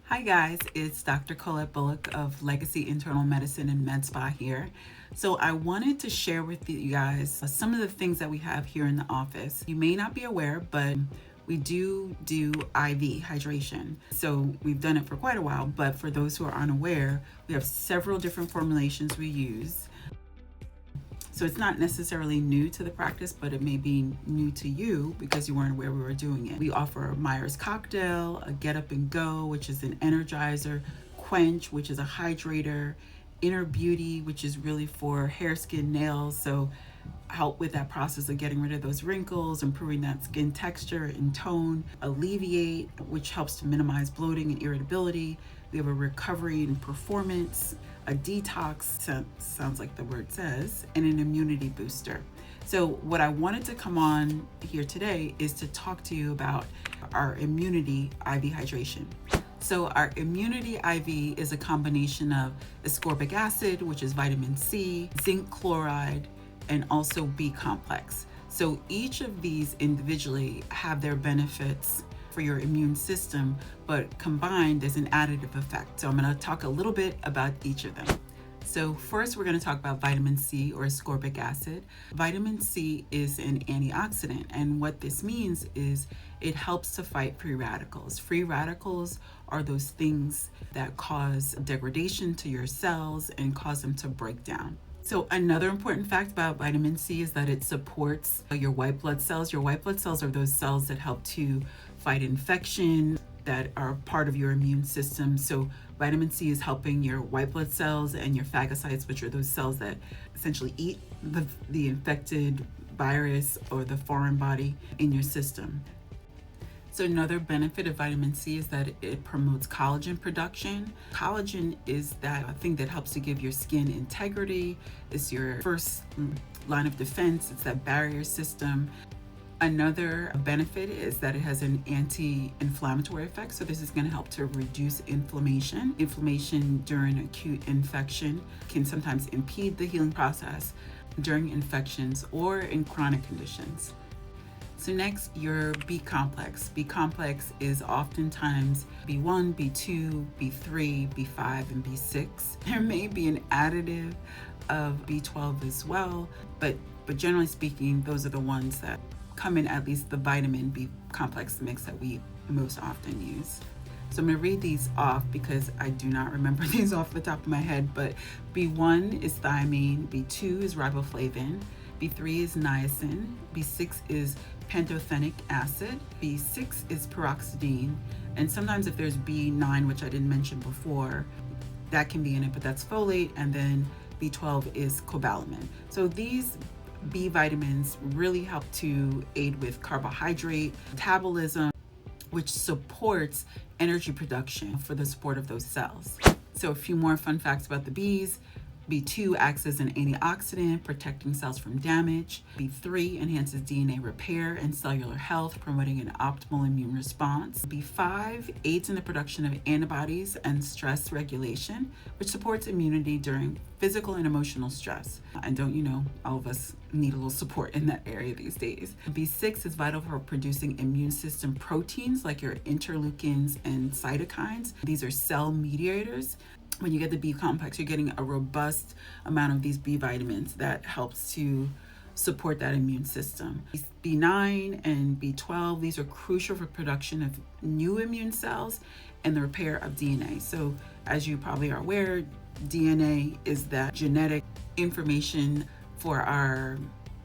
Hi guys, it's Dr. Colette Bullock of Legacy Internal Medicine and Med Spa here. So I wanted to share with you guys some of the things that we have here in the office. You may not be aware, but we do IV hydration. So we've done it for quite a while, but for those who are unaware, we have several different formulations we use. So it's not necessarily new to the practice, but it may be new to you because you weren't aware we were doing it. We offer Myers Cocktail, a Get Up and Go, which is an energizer, Quench, which is a hydrator, Inner Beauty, which is really for hair, skin, nails. So help with that process of getting rid of those wrinkles, improving that skin texture and tone. Alleviate, which helps to minimize bloating and irritability. We have a Recovery and Performance, a Detox, sounds like the word says, and an Immunity Booster. So what I wanted to come on here today is to talk to you about our Immunity IV hydration. So our Immunity IV is a combination of ascorbic acid, which is vitamin C, zinc chloride, and also B complex. So each of these individually have their benefits for your immune system, but combined there's an additive effect. So I'm going to talk a little bit about each of them. So first we're going to talk about vitamin C, or ascorbic acid. Vitamin C is an antioxidant, and what this means is it helps to fight free radicals. Free radicals are those things that cause degradation to your cells and cause them to break down. So another important fact about vitamin C is that it supports your white blood cells. Your white blood cells are those cells that help to fight infection, that are part of your immune system. So vitamin C is helping your white blood cells and your phagocytes, which are those cells that essentially eat the infected virus or the foreign body in your system. So another benefit of vitamin C is that it promotes collagen production. Collagen is that thing that helps to give your skin integrity. It's your first line of defense. It's that barrier system. Another benefit is that it has an anti-inflammatory effect. So this is going to help to reduce inflammation. Inflammation during acute infection can sometimes impede the healing process during infections or in chronic conditions. So next, your B complex. B complex is oftentimes B1, B2, B3, B5, and B6. There may be an additive of B12 as well, but generally speaking, those are the ones that come in at least the vitamin B complex mix that we most often use. So I'm going to read these off because I do not remember these off the top of my head, but B1 is thiamine, B2 is riboflavin, B3 is niacin, B6 is pantothenic acid, B6 is peroxidine, and sometimes if there's B9, which I didn't mention before, that can be in it, but that's folate, and then B12 is cobalamin. So these B vitamins really help to aid with carbohydrate metabolism, which supports energy production for the support of those cells. So a few more fun facts about the Bs. B2 acts as an antioxidant, protecting cells from damage. B3 enhances DNA repair and cellular health, promoting an optimal immune response. B5 aids in the production of antibodies and stress regulation, which supports immunity during physical and emotional stress. And don't you know, all of us need a little support in that area these days. B6 is vital for producing immune system proteins like your interleukins and cytokines. These are cell mediators. When you get the B complex, you're getting a robust amount of these B vitamins that helps to support that immune system. B9 and B12, these are crucial for production of new immune cells and the repair of DNA. So as you probably are aware, DNA is that genetic information for our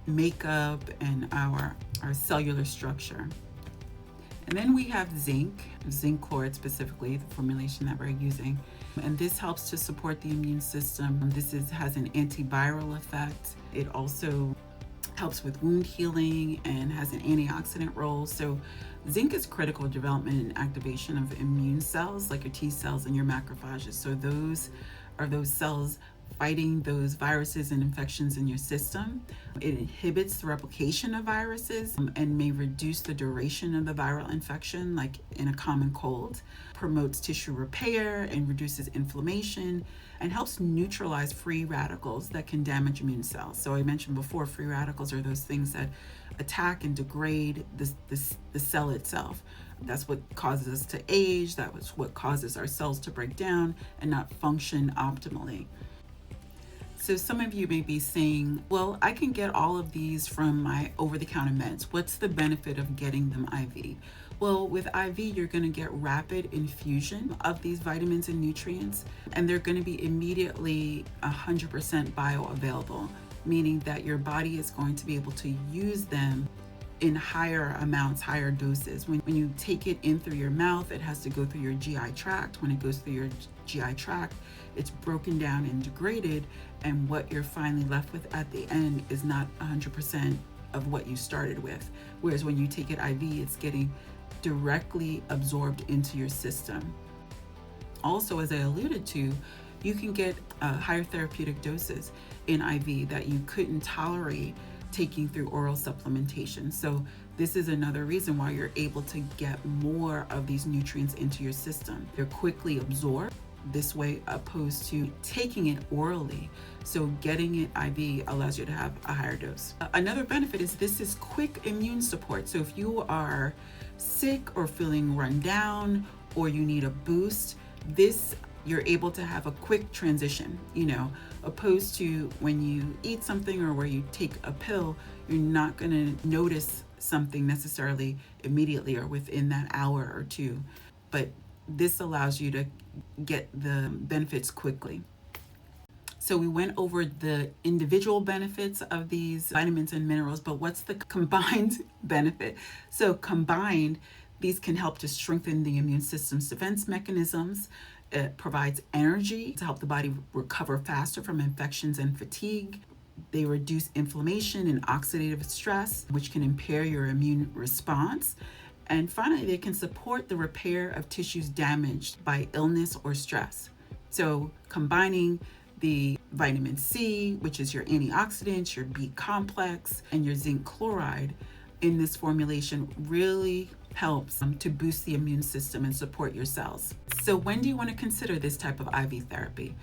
makeup and our cellular structure. And then we have zinc chloride specifically, the formulation that we're using. And this helps to support the immune system. This has an antiviral effect. It also helps with wound healing and has an antioxidant role. So zinc is critical development and activation of immune cells like your T cells and your macrophages. So those are those cells fighting those viruses and infections in your system. It inhibits the replication of viruses and may reduce the duration of the viral infection, like in a common cold. Promotes tissue repair and reduces inflammation, and helps neutralize free radicals that can damage immune cells. So I mentioned before, free radicals are those things that attack and degrade the cell itself. That's what causes us to age. That was what causes our cells to break down and not function optimally. So some of you may be saying, well, I can get all of these from my over-the-counter meds. What's the benefit of getting them IV? Well, with IV, you're going to get rapid infusion of these vitamins and nutrients, and they're going to be immediately 100% bioavailable, meaning that your body is going to be able to use them in higher amounts, higher doses. When you take it in through your mouth, it has to go through your GI tract. When it goes through your GI tract, it's broken down and degraded, and what you're finally left with at the end is not 100% of what you started with. Whereas when you take it IV, it's getting directly absorbed into your system. Also, as I alluded to, you can get higher therapeutic doses in IV that you couldn't tolerate taking through oral supplementation. So this is another reason why you're able to get more of these nutrients into your system. They're quickly absorbed this way opposed to taking it orally. So getting it IV allows you to have a higher dose. Another benefit is this is quick immune support. So if you are sick or feeling run down or you need a boost, you're able to have a quick transition, opposed to when you eat something or where you take a pill, you're not going to notice something necessarily immediately or within that hour or two. But this allows you to get the benefits quickly. So we went over the individual benefits of these vitamins and minerals, but what's the combined benefit? So combined, these can help to strengthen the immune system's defense mechanisms. It provides energy to help the body recover faster from infections and fatigue. They reduce inflammation and oxidative stress, which can impair your immune response. And finally, they can support the repair of tissues damaged by illness or stress. So combining the vitamin C, which is your antioxidants, your B complex, and your zinc chloride in this formulation really helps to boost the immune system and support your cells. So when do you want to consider this type of IV therapy?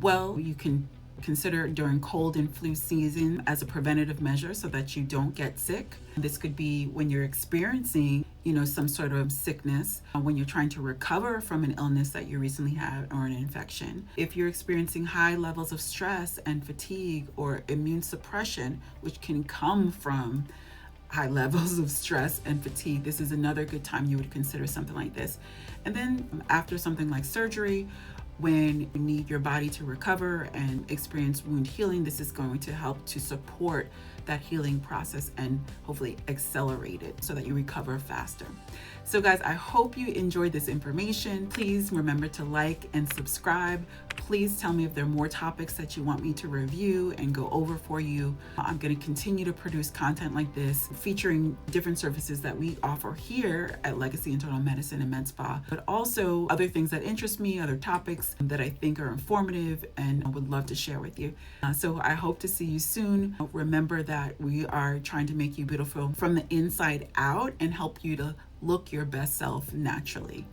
Well, you can consider during cold and flu season as a preventative measure so that you don't get sick. This could be when you're experiencing, some sort of sickness, when you're trying to recover from an illness that you recently had or an infection. If you're experiencing high levels of stress and fatigue or immune suppression, which can come from high levels of stress and fatigue, this is another good time you would consider something like this. And then after something like surgery, when you need your body to recover and experience wound healing, this is going to help to support that healing process and hopefully accelerate it so that you recover faster. So guys, I hope you enjoyed this information. Please remember to like and subscribe. Please tell me if there are more topics that you want me to review and go over for you. I'm going to continue to produce content like this, featuring different services that we offer here at Legacy Internal Medicine and Med Spa, but also other things that interest me, other topics that I think are informative and I would love to share with you. So I hope to see you soon. Remember that we are trying to make you beautiful from the inside out and help you to look your best self naturally.